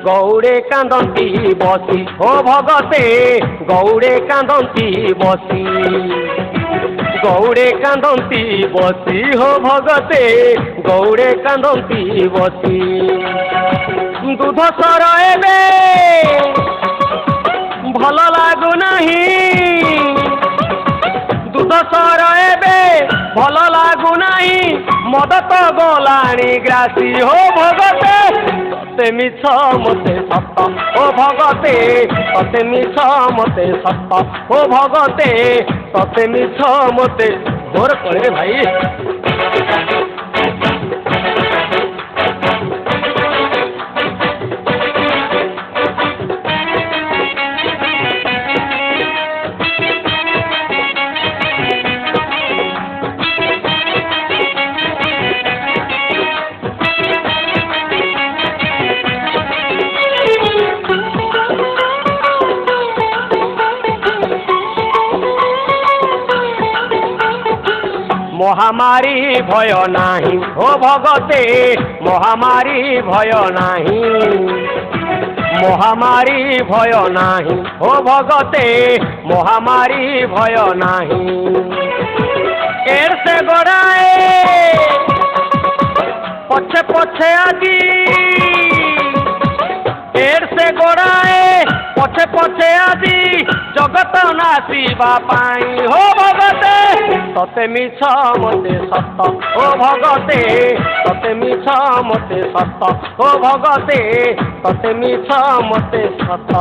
गौड़े कांदती बसी हो भगते गौड़े कांदती बसी गौड़े कांदती बसी हो भगते गौड़े कांदती बसी दूध सर एबे भल लागु नहीं दूध सर एबे भल लागु नहीं मद तो गलाणी ग्रासी हो भगते तते मिछ मते सत ओ भगते तते मिछ मते सत ओ भगते तते मिछ मते घोर करे भाई। महामारी भय नाही हो भगते महामारी भय नाही महामारी भय नाही हो भगते महामारी भय नाही एर से गोड़ाए पछे पछे आजी एर से गोड़ाए पछे पछे आजी जगत नासिबा पाई हो भगते तते मिछ मते सत ओ भगते तते मिछ मते सत ओ भगते तते मिछ मते सत।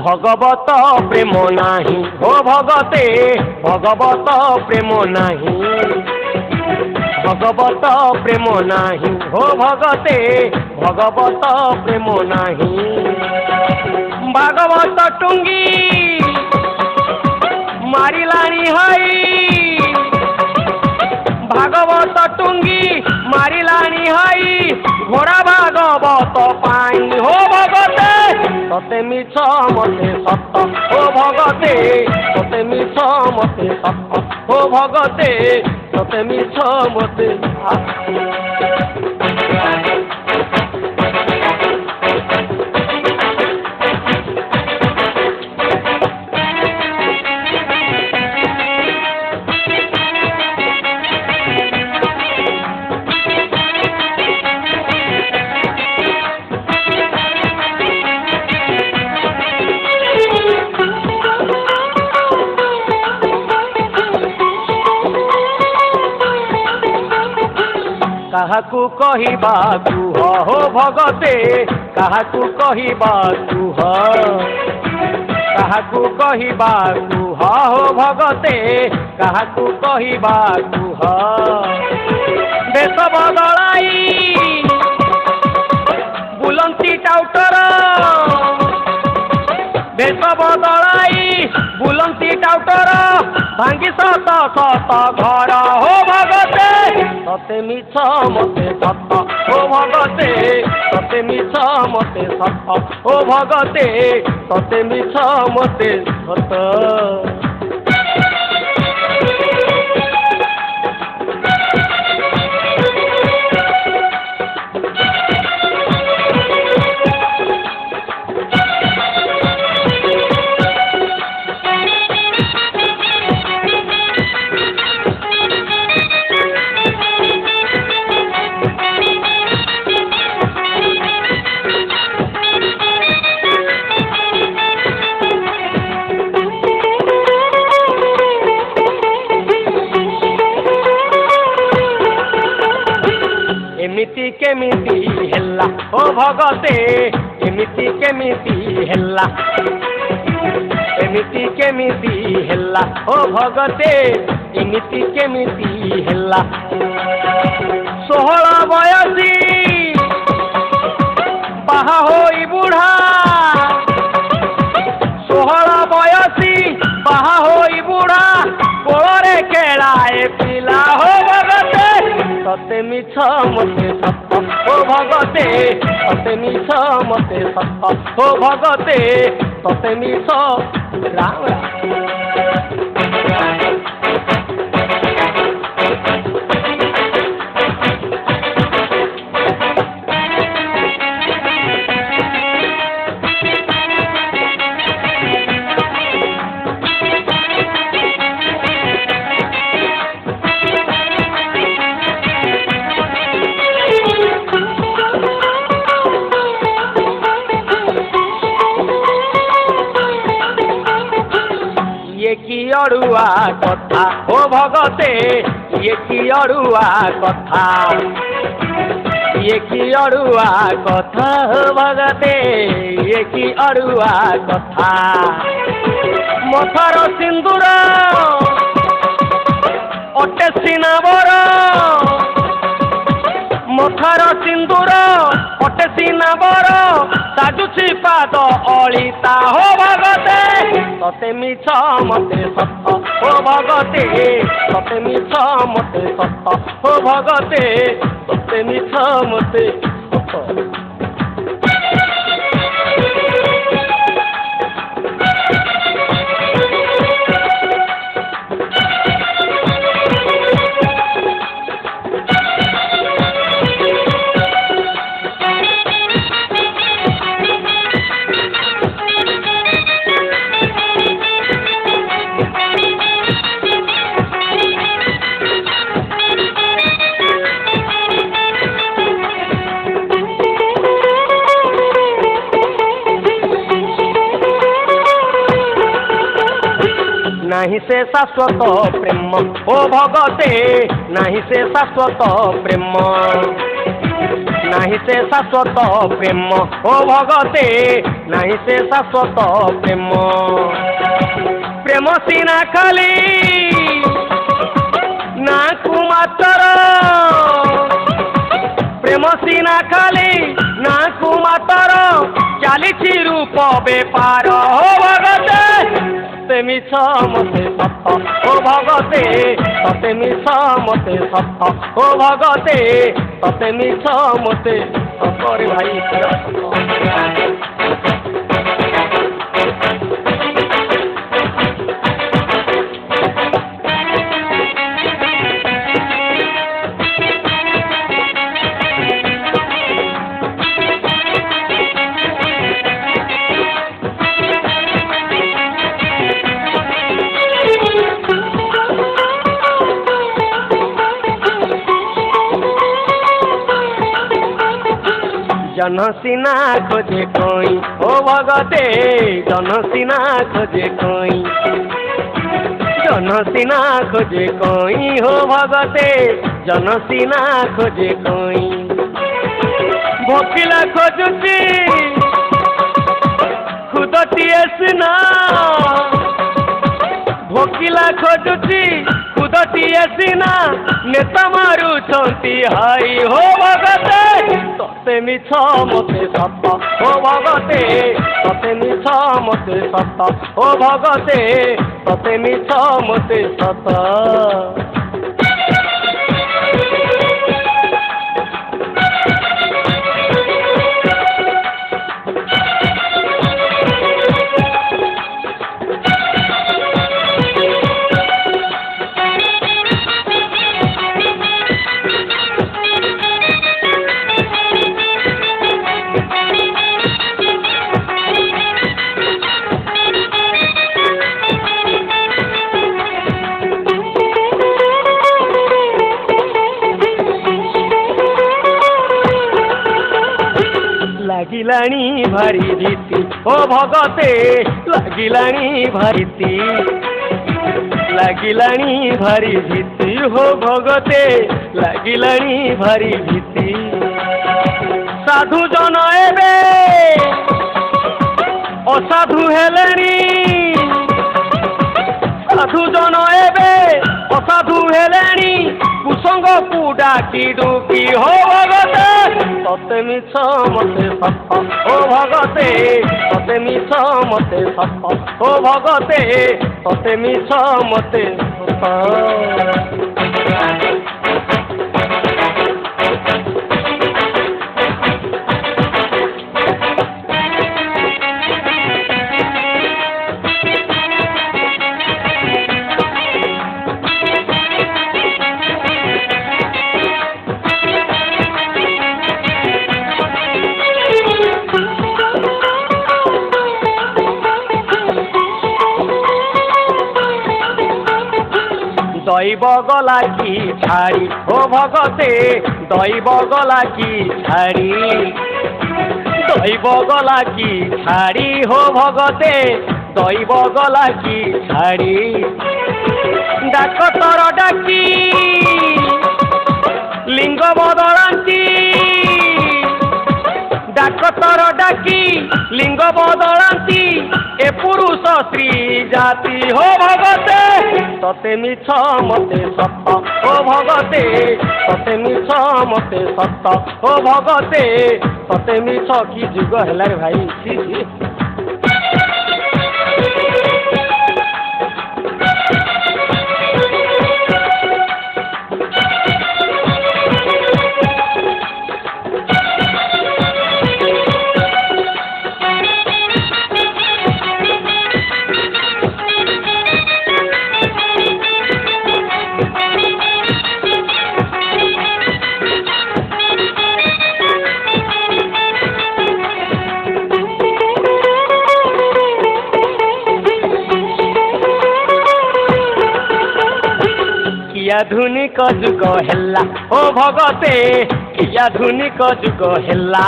भगवत प्रेम नाही हो भगते भगवत प्रेम नाही भगवत प्रेम नाही हो भगते भगवत प्रेम नाही भागवत टुंगी मारिलाणी हई भागवत टुंगी मारिलाणी हई घोड़ा भागवत पाई हो भगते तते मिछ मते सत ओ भगते तते मिछ मते सत ओ भगते तते मिछ मते काहाकू कहिबा कुह हो भगते काहाकू कहिबा कुह काहाकू कहिबा कुह हो भगते काहाकू कहिबा कुह देश बदलाई बुलंती टाउटर देश बदलाई बुलंती टाउटर भांगी सत सत घर हो भगते तते मिछ मते सत ओ भगते तते मिछ मते सत ओ भगते तते मिछ मते सत। एमिति केमिति हेला ओ भगते एमिति केमिति हेला एमिति केमिति हेला ओ भगते एमिति केमिति हेला 16 बयसी बाहा होई बुढ़ा 16 बयसी बाहा होई बुढ़ा कोଳରେ केळाए पिला हो भगते तते मिछ मते सत ओ भगते तते मिछ मते सत ओ भगते तते मिछ राम अड़ुआ कथा ओ भगते ये की अड़ुआ कथा ये की अड़ुआ कथा हो भगते ये की अड़ुआ कथा मथार सिंदूर अटे सिनाबर मथार सिंदूर अटे सिनाबर साजुची पाद अलिता हो भगते तते मिछ मते सत ओ भगते तते मिछ मते सत ओ भगते तते मिछ मते सत नहीं से शाश्वत प्रेम ओ भगते नहीं से शाश्वत प्रेम नहीं से शाश्वत प्रेम ओ भगते नहीं से शाश्वत प्रेम प्रेम सीना खाली ना कुमातर प्रेम सीना खाली ना कुमातर चालीछि रूप बेपार हो भगते तते मिछ मते सत ओ भगते तते मिछ मते सत ओ भगते तते मिछ मते सत रे भाई जनसीना खोजे कोई ओ भगते जनसीना खोजे कोई जनसीना खोजे कोई हो भगते जनसीना खोजे कोई भोकिला खोजुची खुदटिए सिना भोकिला खोजुची खुदटिए सिना नेता मारुछंती हाई हो भगते तते मिछ मते सत ओ भगते तते मिछ मते सत ओ भगते तते मिछ मते सत लागिलाणी भारी भीति ओ भगते लागिलाणी भारीति लागिलाणी भारी भीति हो भगते लागिलाणी भारी भीति साधु जन एबे असाधु हेलेनी साधु जन एबे असाधु हेलेनी कुसंग को डाकी डुकी हो भगते तते मिछ मते सत ओ भगते तते मिछ मते सत ओ भगते तते मिछ मते सत दैव गला की छाड़ी हो भगते दैव गला की छाड़ी दैव गला की छाड़ी हो भगते दैव गला की छाड़ी डाक तर डाकी लिंग बदलांती डाक तर डाकी लिंग बदलांती ए पुरुष स्त्री जाति हो भगते तते मिछ मते सत ओ भगते तते मिछ मते सत ओ भगते तते मिछ की जुग है रे भाई छी छी आधुनिक जुग हेला ओ भगते आधुनिक जुग हेला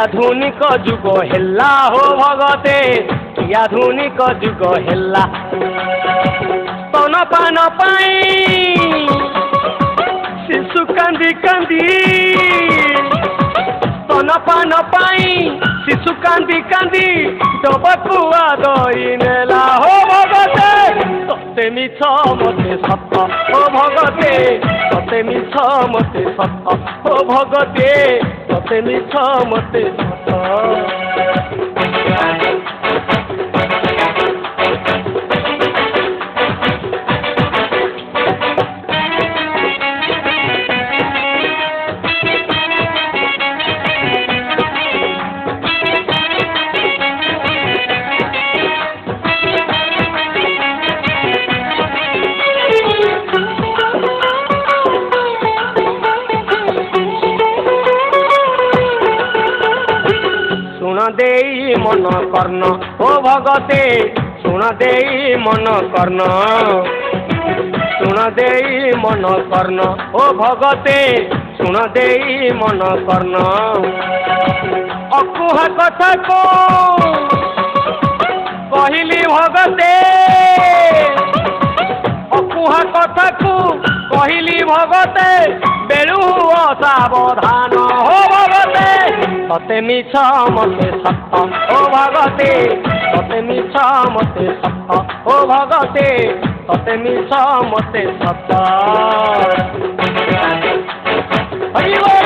आधुनिक जुग हेला हो भगते आधुनिक जुग हेला स्तनपान पाई शिशु कांदी कांदी स्तनपान पाई शिशु कांदी कांदी डबकुआ दई नेला हो भगते तते मिछ मते सत ओ भगते तते मिछ मते सत ओ भगते तते मिछ मते सत देई मन कर्ण ओ भगते सुन देई मन कर्ण सुन देई मन कर्ण ओ भगते सुन देई मन कर्ण अकुहा कथा को कहली भगते अकुहा कथा को कहली भगते बेलू असावधान हो भगते तते मिछ मते सत ओ भगते तते मिछ मते सत ओ भगते तते मिछ मते सत हरि बोल।